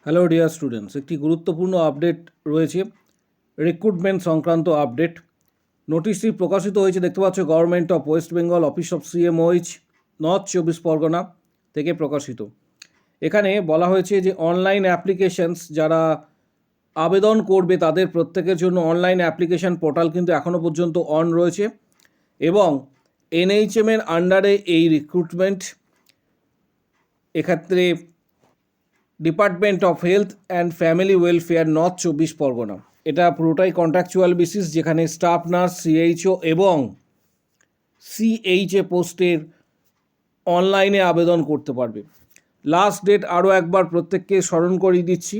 Hello dear students, একটি গুরুত্বপূর্ণ update রয়েছে, রিক্রুটমেন্ট সংক্রান্ত আপডেট। নোটিশটি প্রকাশিত হয়েছে, দেখতে পাচ্ছ, government of West Bengal, office of CMOH, north 24 Pargana থেকে প্রকাশিত। এখানে বলা হয়েছে যে অনলাইন অ্যাপ্লিকেশনস যারা আবেদন করবে তাদের প্রত্যেকের জন্য অনলাইন অ্যাপ্লিকেশন পোর্টাল কিন্তু এখনও পর্যন্ত অন রয়েছে এবং এনএইচএমের আন্ডারে এই রিক্রুটমেন্ট। এক্ষেত্রে department of health and family welfare, north 24 Pargana. এটা পুরোটাই কন্ট্রাকচুয়াল বেসিস, যেখানে স্টাফ নার্স, সিএইচও এবং সিএইচএ পোস্টের অনলাইনে আবেদন করতে পারবে। লাস্ট ডেট আরও একবার প্রত্যেককে স্মরণ করিয়ে দিচ্ছি,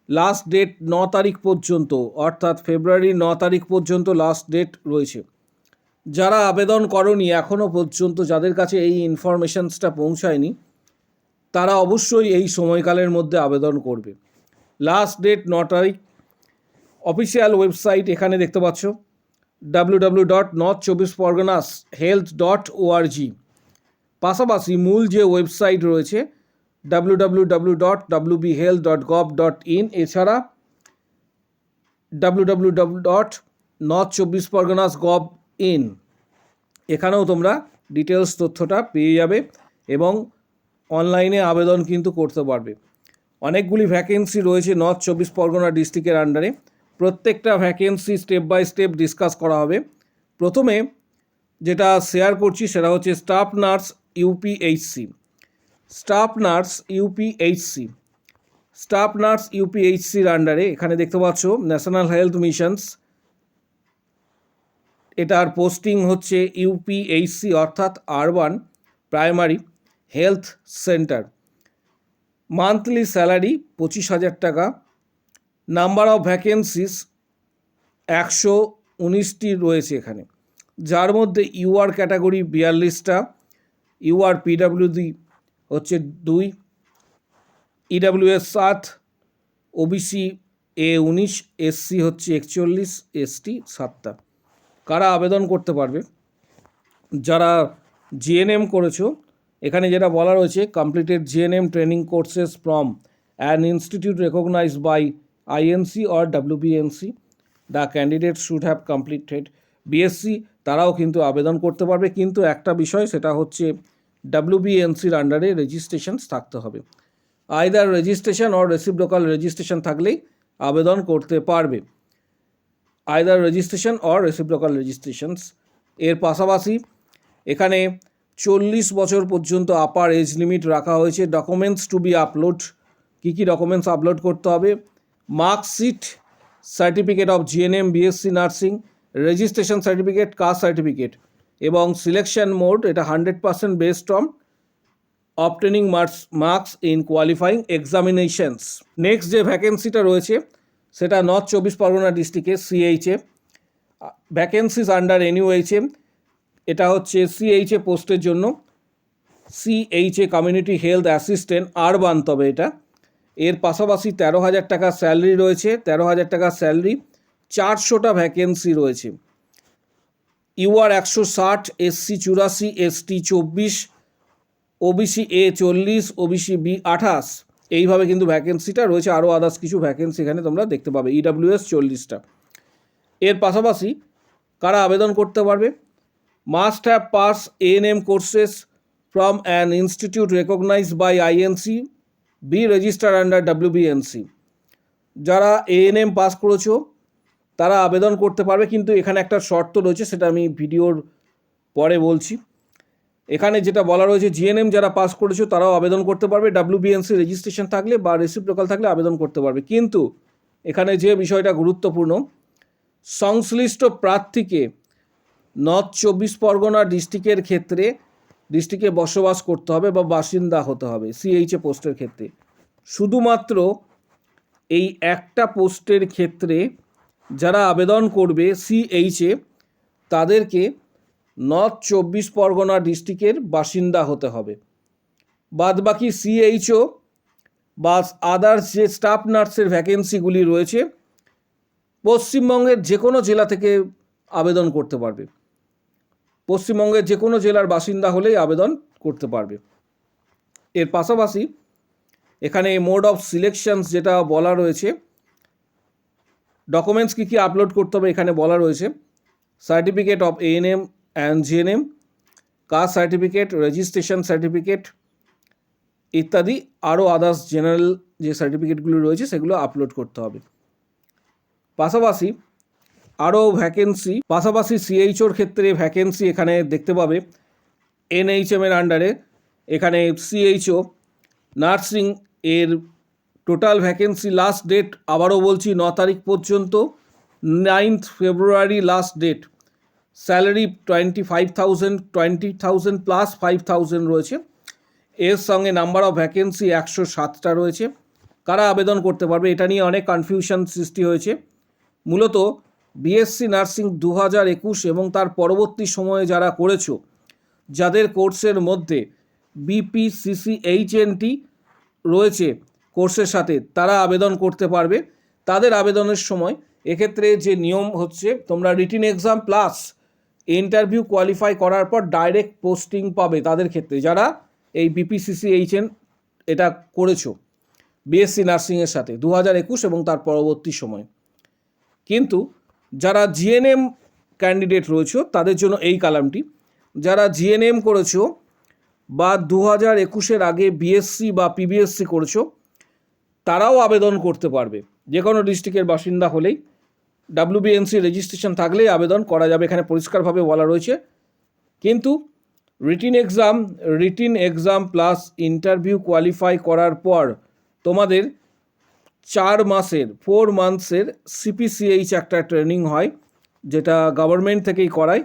লাস্ট ডেট 9 তারিখ পর্যন্ত, অর্থাৎ ফেব্রুয়ারি 9 তারিখ পর্যন্ত লাস্ট ডেট রয়েছে। যারা আবেদন করনি এখনও পর্যন্ত, যাদের কাছে এই ইনফরমেশনসটা পৌঁছায়নি, তারা অবশ্যই এই সময়কালের মধ্যে আবেদন করবে। লাস্ট ডেট 9 তারিখ। অফিসিয়াল ওয়েবসাইট এখানে দেখতে পাচ্ছ, www.north24parganashealth.org। পাশাপাশি মূল যে ওয়েবসাইট রয়েছে www.wbhealth.gov.in, এছাড়া www.north24parganas.gov.in, এখানেও তোমরা ডিটেলস তথ্যটা পেয়ে যাবে এবং অনলাইনে আবেদন কিন্তু করতে পারবে। অনেকগুলি ভ্যাকেন্সি রয়েছে নর্থ 24 পরগনা ডিস্ট্রিক্টের আন্ডারে। প্রত্যেকটা vacancy step by step discuss করা হবে। প্রথমে যেটা শেয়ার করছি সেটা হচ্ছে staff nurse UPHC. Staff nurse UPHC, staff nurse ইউপিএইচসির আন্ডারে এখানে দেখতে পাচ্ছ ন্যাশনাল হেলথ মিশনস, এটার পোস্টিং হচ্ছে ইউপিএইচসি, অর্থাৎ urban primary health centre. Monthly salary 25,000 টাকা। নাম্বার অফ ভ্যাকেন্সিস 119টি রয়েছে এখানে, যার মধ্যে ইউআর ক্যাটাগরি 42টা, ইউআর পিডাব্লিউডি হচ্ছে 2, ইডাব্লিউএস 7, ওবিসি এ 19, এসসি হচ্ছে 41, এসটি 7টা। কারা আবেদন করতে পারবে? যারা জিএনএম করেছো, এখানে যেটা বলা রয়েছে, completed GNM training courses from an institute recognised by INC or WBNC, the candidate should have completed BSc, তারাও কিন্তু আবেদন করতে পারবে। কিন্তু একটা বিষয়, সেটা হচ্ছে ডাব্লিউবিএনসির আন্ডারে রেজিস্ট্রেশন থাকতে হবে। Either registration or reciprocal registration থাকলেই আবেদন করতে পারবে। Either registration or reciprocal registrations. এর পাশাপাশি এখানে 40 বছর পর্যন্ত আপার এজ লিমিট রাখা হয়েছে। ডকুমেন্টস টু বি আপলোড, কী কী ডকুমেন্টস আপলোড করতে হবে? Marksheet, certificate of GNM, BSc nursing, registration certificate, caste certificate, এবং সিলেকশন মোড এটা 100% based on obtaining marks in qualifying examinations. Next যে ভ্যাকেন্সিটা রয়েছে সেটা নর্থ 24 পরগনা ডিস্ট্রিক্টে সিএইচএ ভ্যাকেন্সিস আন্ডার এনইউএইচএ। এটা হচ্ছে সিএইচএ পোস্টের জন্য, CHA community health assistant urban, তবে এটা। এর পাশাপাশি 13,000 টাকা স্যালারি রয়েছে, 13,000 টাকা স্যালারি, 400টা ভ্যাকেন্সি রয়েছে। UR 160, SC 84, ST 24, OBC A 40, OBC B 28, এইভাবে কিন্তু ভ্যাকেন্সিটা রয়েছে। আরও আদার্স কিছু ভ্যাকেন্সি এখানে তোমরা দেখতে পাবে, ইডাব্লিউএস 40টা। এর পাশাপাশি কারা আবেদন করতে পারবে? Must have pass ANM courses from an institute recognised by INC, be register under WBNC. যারা এএনএম পাস করেছো তারা আবেদন করতে পারবে, কিন্তু এখানে একটা শর্ত রয়েছে, সেটা আমি ভিডিওর পরে বলছি। এখানে যেটা বলা রয়েছে, জিএনএম যারা পাস করেছো তারাও আবেদন করতে পারবে, ডাব্লিউবিএনসি রেজিস্ট্রেশন থাকলে বা রেসিপ্রোকাল থাকলে আবেদন করতে পারবে। কিন্তু এখানে যে বিষয়টা গুরুত্বপূর্ণ, সংশ্লিষ্ট প্রার্থীকে নর্থ 24 পরগনা ডিস্ট্রিক্টের ক্ষেত্রে ডিস্ট্রিক্টে বসবাস করতে হবে বা বাসিন্দা হতে হবে সিএইচএ পোস্টের ক্ষেত্রে। শুধুমাত্র এই একটা পোস্টের ক্ষেত্রে যারা আবেদন করবে সিএইচএ, তাদেরকে নর্থ 24 পরগনা ডিস্ট্রিক্টের বাসিন্দা হতে হবে। বাদবাকি সিএইচও বা আদার্স যে স্টাফ নার্সের ভ্যাকেন্সিগুলি রয়েছে, পশ্চিমবঙ্গের যে কোনো জেলা থেকে আবেদন করতে পারবে। পশ্চিমবঙ্গের যে কোনো জেলার বাসিন্দা হলেই আবেদন করতে পারবে। এর পাশাপাশি এখানে মোড অফ সিলেকশনস যেটা বলা রয়েছে, ডকুমেন্টস কী কী আপলোড করতে হবে এখানে বলা রয়েছে। Certificate of ANM and GNM, caste certificate, registration certificate ইত্যাদি আরও আদার্স জেনারেল যে সার্টিফিকেটগুলো রয়েছে সেগুলো আপলোড করতে হবে। পাশাপাশি আরও ভ্যাকেন্সি, পাশাপাশি সিএইচওর ক্ষেত্রে ভ্যাকেন্সি এখানে দেখতে পাবে এনএইচএমের আন্ডারে। এখানে সিএইচও নার্সিং এর টোটাল ভ্যাকেন্সি লাস্ট ডেট আবারও বলছি 9 তারিখ পর্যন্ত, 9th ফেব্রুয়ারি লাস্ট ডেট। স্যালারি 20,000 প্লাস 5,000 রয়েছে। এর সঙ্গে নাম্বার অফ ভ্যাকেন্সি 107টা রয়েছে। কারা আবেদন করতে পারবে এটা নিয়ে অনেক কনফিউশন সৃষ্টি হয়েছে। মূলত বিএসসি নার্সিং 2021 এবং তার পরবর্তী সময়ে যারা করেছো, যাদের কোর্সের মধ্যে বিপিসিসিএইচএনটি রয়েছে কোর্সের সাথে, তারা আবেদন করতে পারবে। তাদের আবেদনের সময় এক্ষেত্রে যে নিয়ম হচ্ছে, তোমরা written exam plus interview qualify করার পর ডাইরেক্ট পোস্টিং পাবে তাদের ক্ষেত্রে, যারা এই বিপিসিসিএইচএন এটা করেছো বিএসসি নার্সিংয়ের সাথে 2021 এবং তার পরবর্তী সময়। কিন্তু যারা জিএনএম ক্যান্ডিডেট রয়েছে তাদের জন্য এই কালামটি, যারা জিএনএম করেছো বা 2021-এর আগে বিএসসি বা পিবিএসসি করেছো, তারাও আবেদন করতে পারবে। যে কোনো ডিস্ট্রিক্টের বাসিন্দা হলেই, ডাব্লিউবিএনসি রেজিস্ট্রেশন থাকলেই আবেদন করা যাবে, এখানে পরিষ্কারভাবে বলা রয়েছে। কিন্তু written exam plus interview qualify করার পর তোমাদের 4 মান্থসের সিপিসিএইচ একটা ট্রেনিং হয়, যেটা গভর্নমেন্ট থেকেই করায়।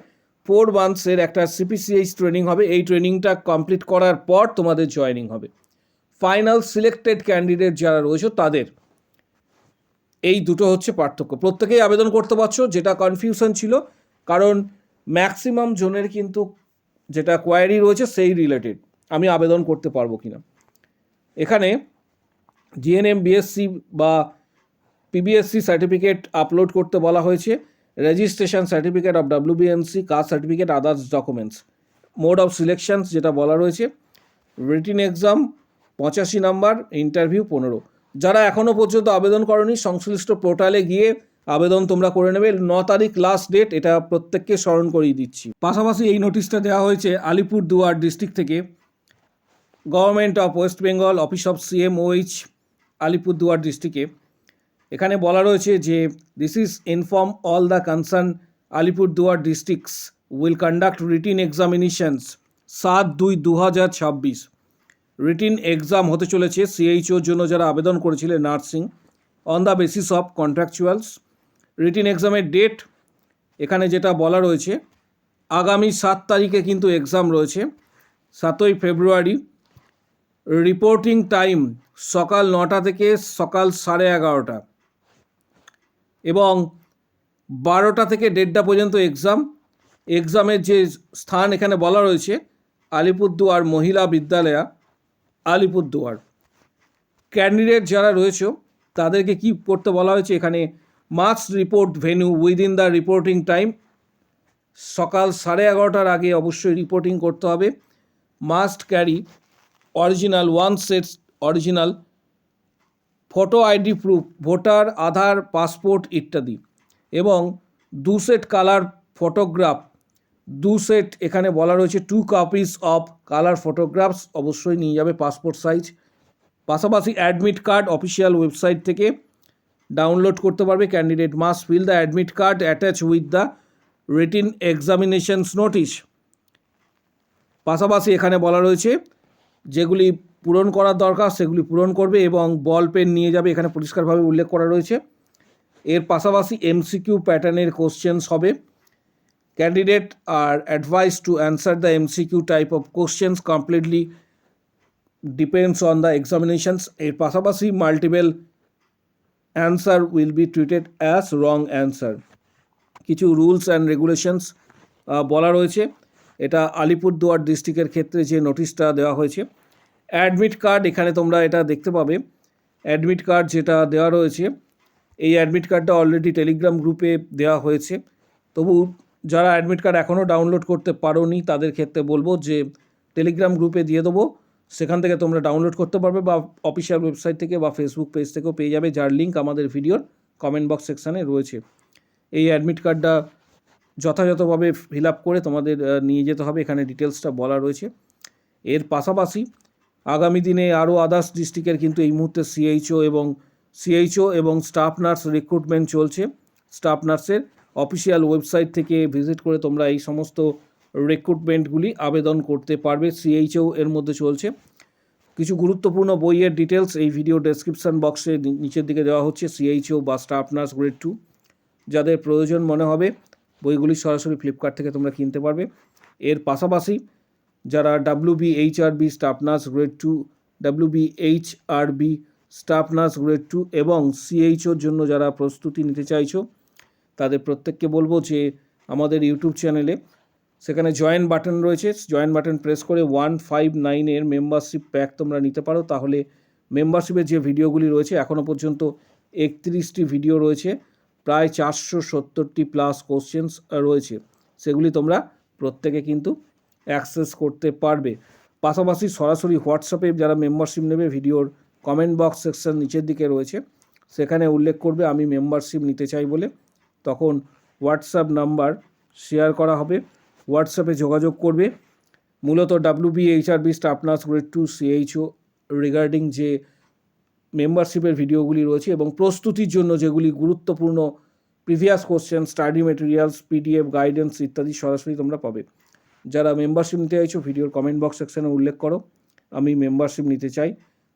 4 মান্থসের একটা সিপিসিএইচ ট্রেনিং হবে। এই ট্রেনিংটা কমপ্লিট করার পর তোমাদের জয়েনিং হবে। ফাইনাল সিলেক্টেড ক্যান্ডিডেট যারা রয়েছে তাদের, এই দুটো হচ্ছে পার্থক্য। প্রত্যেকেই আবেদন করতে পারছো, যেটা কনফিউশন ছিল, কারণ ম্যাক্সিমাম জনের কিন্তু যেটা কোয়ারি রয়েছে সেই রিলেটেড, আমি আবেদন করতে পারবো কিনা। এখানে জিএনএম, বিএসসি বা পিবিএসসি সার্টিফিকেট আপলোড করতে বলা হয়েছে, registration certificate of WBNC, caste certificate, others documents. Mode of selections যেটা বলা রয়েছে, রিটিন এক্সাম 85 নাম্বার, ইন্টারভিউ 15। যারা এখনও পর্যন্ত আবেদন করনি, সংশ্লিষ্ট পোর্টালে গিয়ে আবেদন তোমরা করে নেবে। 9 তারিখ লাস্ট ডেট, এটা প্রত্যেককে স্মরণ করিয়ে দিচ্ছি। পাশাপাশি এই নোটিশটা দেওয়া হয়েছে আলিপুরদুয়ার ডিস্ট্রিক্ট থেকে, government of West Bengal, office of CMOH, Alipurduar ডিস্ট্রিক্টে। এখানে বলা রয়েছে যে this is inform all the concern Alipurduar districts will conduct written examinations 7/2/2026। Written exam হতে চলেছে সিএইচওর জন্য যারা আবেদন করেছিলেন nursing, on the basis of contractuals. Written এক্সামের ডেট এখানে যেটা বলা রয়েছে, আগামী 7 তারিখে কিন্তু এক্সাম রয়েছে, 7ই ফেব্রুয়ারি। রিপোর্টিং টাইম সকাল 9টা থেকে সকাল 11:30, এবং 12টা থেকে 1:30 পর্যন্ত এক্সাম। এক্সামের যে স্থান এখানে বলা রয়েছে, আলিপুরদুয়ার মহিলা বিদ্যালয়া, আলিপুরদুয়ার। ক্যান্ডিডেট যারা রয়েছে তাদেরকে কি করতে বলা হয়েছে, এখানে must report venue within the reporting time. সকাল 11:30টার আগে অবশ্যই রিপোর্টিং করতে হবে। Must carry original 1 set original photo ID proof, voter, Aadhaar, passport ইত্যাদি, এবং 2 সেট কালার ফটোগ্রাফ, 2 সেট এখানে বলা রয়েছে 2 কপিস অফ কালার ফটোগ্রাফস অবশ্যই নিয়ে যাবে, পাসপোর্ট সাইজ। পাশাপাশি অ্যাডমিট কার্ড অফিসিয়াল ওয়েবসাইট থেকে ডাউনলোড করতে পারবে। Candidate must fill the admit card attach with the written examinations notice. পাশাপাশি এখানে বলা রয়েছে যেগুলি পূরণ করার দরকার সেগুলি পূরণ করবে এবং বল পেন নিয়ে যাবে, এখানে পরিষ্কারভাবে উল্লেখ করা রয়েছে। এর পাশাপাশি এমসিকিউ প্যাটার্নের কোশ্চেন্স হবে। Candidate are advise to answer the MCQ type of questions completely depends on the examinations. এর পাশাপাশি multiple answer will be treated as wrong answer. কিছু রুলস অ্যান্ড রেগুলেশনস বলা রয়েছে, এটা আলিপুরদুয়ার ডিস্ট্রিক্টের ক্ষেত্রে যে নোটিশটা দেওয়া হয়েছে। অ্যাডমিট কার্ড এখানে তোমরা এটা দেখতে পাবে, অ্যাডমিট কার্ড যেটা দেওয়া রয়েছে, এই অ্যাডমিট কার্ডটা অলরেডি টেলিগ্রাম গ্রুপে দেওয়া হয়েছে। তবু যারা অ্যাডমিট কার্ড এখনও ডাউনলোড করতে পারোনি তাদের ক্ষেত্রে বলবো যে টেলিগ্রাম গ্রুপে দিয়ে দেবো, সেখান থেকে তোমরা ডাউনলোড করতে পারবে বা অফিসিয়াল ওয়েবসাইট থেকে বা ফেসবুক পেজ থেকেও পেয়ে যাবে, যার লিঙ্ক আমাদের ভিডিওর কমেন্ট বক্স সেকশানে রয়েছে। এই অ্যাডমিট কার্ডটা যথাযথভাবে ফিল আপ করে তোমাদের নিয়ে যেতে হবে, এখানে ডিটেলসটা বলা রয়েছে। এর পাশাপাশি আগামী দিনে আরও আদার্স ডিস্ট্রিক্টের কিন্তু এই মুহূর্তে সিএইচও এবং স্টাফ নার্স রিক্রুটমেন্ট চলছে। স্টাফ নার্সের অফিসিয়াল ওয়েবসাইট থেকে ভিজিট করে তোমরা এই সমস্ত রিক্রুটমেন্টগুলি আবেদন করতে পারবে। সিএইচও এর মধ্যে চলছে। কিছু গুরুত্বপূর্ণ বইয়ের ডিটেলস এই ভিডিও ডেসক্রিপশন বক্সে নিচের দিকে দেওয়া হচ্ছে। সিএইচও বা স্টাফ নার্স গ্রেড 2 যাদের প্রয়োজন মনে হবে বইগুলি সরাসরি ফ্লিপকার্ট থেকে তোমরা কিনতে পারবে। এর পাশাপাশি যারা WBHRB staff nurse grade 2, WBHRB staff nurse grade 2 এবং সিএইচওর জন্য যারা প্রস্তুতি নিতে চাইছো তাদের প্রত্যেককে বলবো যে আমাদের ইউটিউব চ্যানেলে সেখানে জয়েন বাটন রয়েছে, জয়েন বাটন প্রেস করে 159 এর মেম্বারশিপ প্যাক তোমরা নিতে পারো। তাহলে মেম্বারশিপের যে ভিডিওগুলি রয়েছে এখনও পর্যন্ত 31টি ভিডিও রয়েছে, প্রায় 470টি প্লাস কোশ্চেন্স রয়েছে, সেগুলি তোমরা প্রত্যেকে কিন্তু অ্যাক্সেস করতে পারবে। পাশাপাশি সরাসরি হোয়াটসঅ্যাপে যারা মেম্বারশিপ নেবে ভিডিওর কমেন্ট বক্স সেকশন নিচের দিকে রয়েছে, সেখানে উল্লেখ করবে আমি মেম্বারশিপ নিতে চাই বলে, তখন হোয়াটসঅ্যাপ নাম্বার শেয়ার করা হবে, হোয়াটসঅ্যাপে যোগাযোগ করবে। মূলত WBHRB staff nurse grade 2 CHO regarding যে মেম্বারশিপের ভিডিওগুলি রয়েছে এবং প্রস্তুতির জন্য যেগুলি গুরুত্বপূর্ণ previous question, study materials, PDF guidance ইত্যাদি সরাসরি তোমরা পাবে। যারা মেম্বারশিপ নিতে চাইছো ভিডিওর কমেন্ট বক্স সেকশনে উল্লেখ করো আমি মেম্বারশিপ নিতে চাই,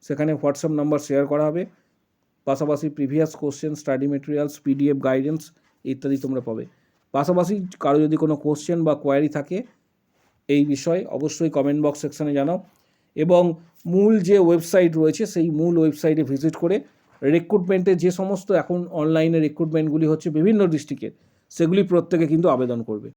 সেখানে হোয়াটসঅ্যাপ নাম্বার শেয়ার করা হবে। পাশাপাশি previous question, study materials, PDF guidance ইত্যাদি তোমরা পাবে। পাশাপাশি কারো যদি কোনো কোশ্চেন বা কোয়ারি থাকে এই বিষয়ে অবশ্যই কমেন্ট বক্স সেকশনে জানাও এবং মূল যে ওয়েবসাইট রয়েছে সেই মূল ওয়েবসাইটে ভিজিট করে রিক্রুটমেন্টের যে সমস্ত এখন অনলাইনে রিক্রুটমেন্টগুলি হচ্ছে বিভিন্ন ডিস্ট্রিক্টের, সেগুলি প্রত্যেকে কিন্তু আবেদন করবে।